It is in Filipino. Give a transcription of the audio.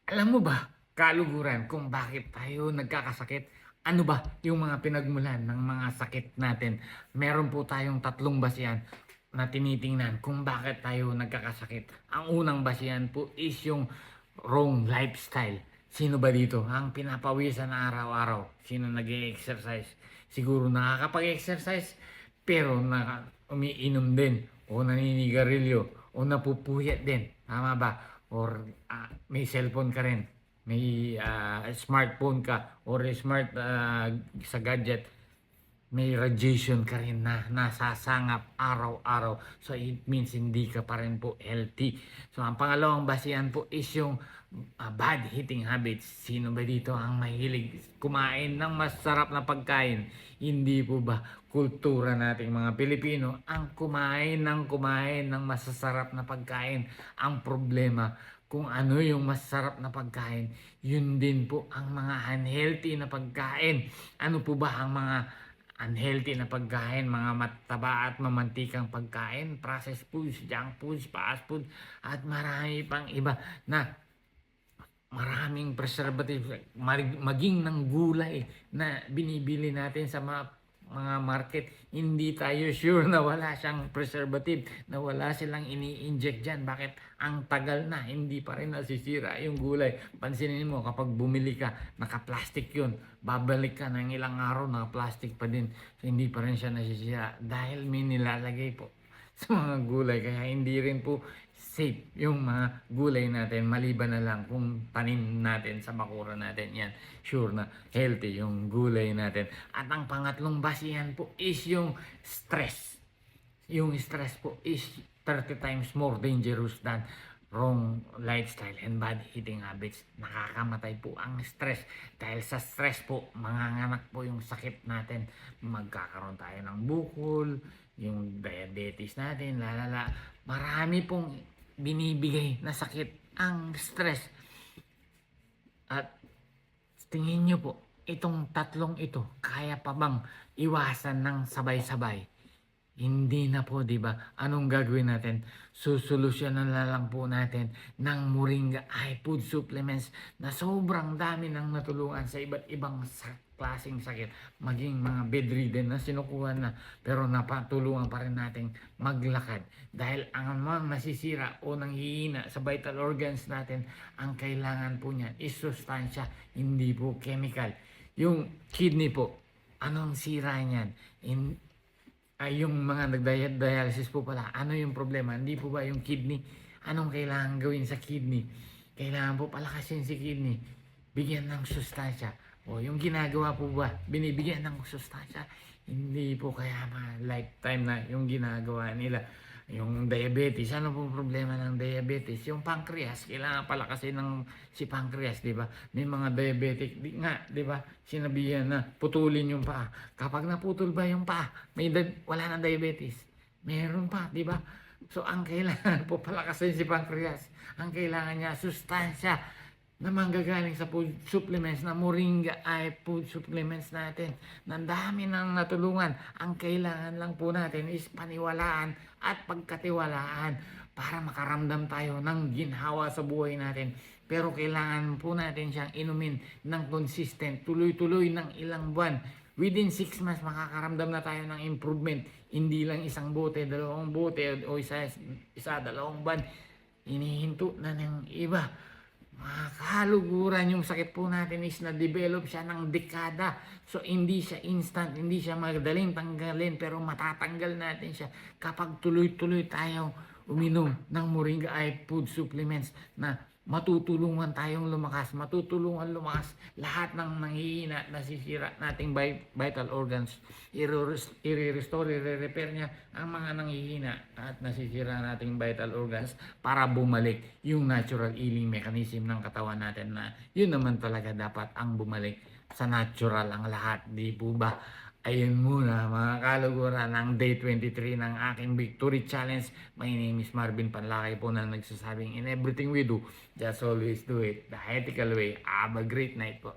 Alam mo ba, kaluguran kung bakit tayo nagkakasakit? Ano ba yung mga pinagmulan ng mga sakit natin? Meron po tayong tatlong basihan na tinitingnan kung bakit tayo nagkakasakit. Ang unang basihan po is yung wrong lifestyle. Sino ba dito ang pinapawisan na araw-araw? Sino nag-exercise? Siguro nakakapag-exercise pero umiinom din o naninigarilyo o napupuyat din. Tama ba? Or may cellphone ka rin, may smartphone ka or smart sa gadget, may radiation ka rin na nasasangap araw-araw. So it means hindi ka pa rin po healthy. So ang pangalawang basihan po is yung bad eating habits. Sino ba dito ang mahilig kumain ng masarap na pagkain? Hindi po ba kultura nating mga Pilipino ang kumain ng masasarap na pagkain? Ang problema, kung ano yung masarap na pagkain, yun din po ang mga unhealthy na pagkain. Ano po ba ang mga unhealthy na pagkain? Mga mataba at mamantikang pagkain, processed foods, junk foods, fast food, at marami pang iba na maraming preservative, maging ng gulay na binibili natin sa mga market. Hindi tayo sure na wala siyang preservative, na wala silang ini-inject dyan. Bakit ang tagal na, hindi pa rin nasisira yung gulay? Pansinin mo, kapag bumili ka, naka-plastic yun. Babalik ka ng ilang araw, naka-plastic pa din. So, hindi pa rin siya nasisira dahil may nilalagay po sa mga gulay. Kaya hindi rin po safe yung mga gulay natin, maliban na lang kung tanim natin sa bakura natin. Yan, sure na healthy yung gulay natin. At ang pangatlong basihan po is yung stress. Yung stress po is 30 times more dangerous than wrong lifestyle and bad eating habits. Nakakamatay po ang stress. Dahil sa stress po, manganganak po yung sakit natin. Magkakaroon tayo ng bukol, yung diabetes natin, lalala. Marami pong binibigay na sakit ang stress. At tingin nyo po, itong tatlong ito, kaya pa bang iwasan ng sabay-sabay? Hindi na po, 'di ba? Anong gagawin natin? Susolusyonan na lang po natin ng Moringa Eye Food Supplements na sobrang dami nang natulungan sa iba't ibang klaseng sakit. Maging mga bedridden na sinukuha na, pero napatulungan pa rin nating maglakad. Dahil ang mga nasisira o nanghihina sa vital organs natin, ang kailangan po niyan is sustansya, hindi po chemical. Yung kidney po, anong sira niyan? Ay, yung mga nagdialysis po pala, ano yung problema? Hindi po ba yung kidney? Anong kailangan gawin sa kidney? Kailangan po palakasin si kidney. Bigyan ng sustansya. O yung ginagawa po ba, binibigyan ng sustansya? Hindi po, kaya lifetime na yung ginagawa nila. Yung diabetes, ano po problema ng diabetes? Yung pancreas, kailangan palakasin ng si pancreas, di ba? May mga diabetic, di ba? Sinabihan na putulin yung paa. Kapag naputol ba yung paa, wala nang diabetes. Meron pa, di ba? So, ang kailangan po palakasin si pancreas. Ang kailangan niya, sustansya na manggagaling sa food supplements na Moringa Eye Food Supplements natin. Nang dami nang natulungan. Ang kailangan lang po natin is paniwalaan at pagkatiwalaan para makaramdam tayo ng ginhawa sa buhay natin. Pero kailangan po natin siyang inumin ng consistent, tuloy-tuloy ng ilang buwan. Within 6 months, makakaramdam na tayo ng improvement. Hindi lang isang bote, dalawang bote, o dalawang buwan. Inihinto na ng iba. Mga kaluguran, yung sakit po natin is na-develop siya ng dekada. So, hindi siya instant, hindi siya madaling tanggalin, pero matatanggal natin siya kapag tuloy-tuloy tayo uminom ng Moringa Eye Food Supplements na matutulungan tayong lumakas, matutulungan lumakas lahat ng nanghihina, nasisira nating vital organs. I-restore, i-repair niya ang mga nanghihina at nasisira nating vital organs para bumalik yung natural healing mechanism ng katawan natin, na yun naman talaga dapat ang bumalik sa natural ang lahat, di po ba? Ayun muna mga kaluguran ng day 23 ng aking Victory Challenge. My name is Marvin Panlaki po, na nagsasabing in everything we do, just always do it the ethical way. Have a great night po.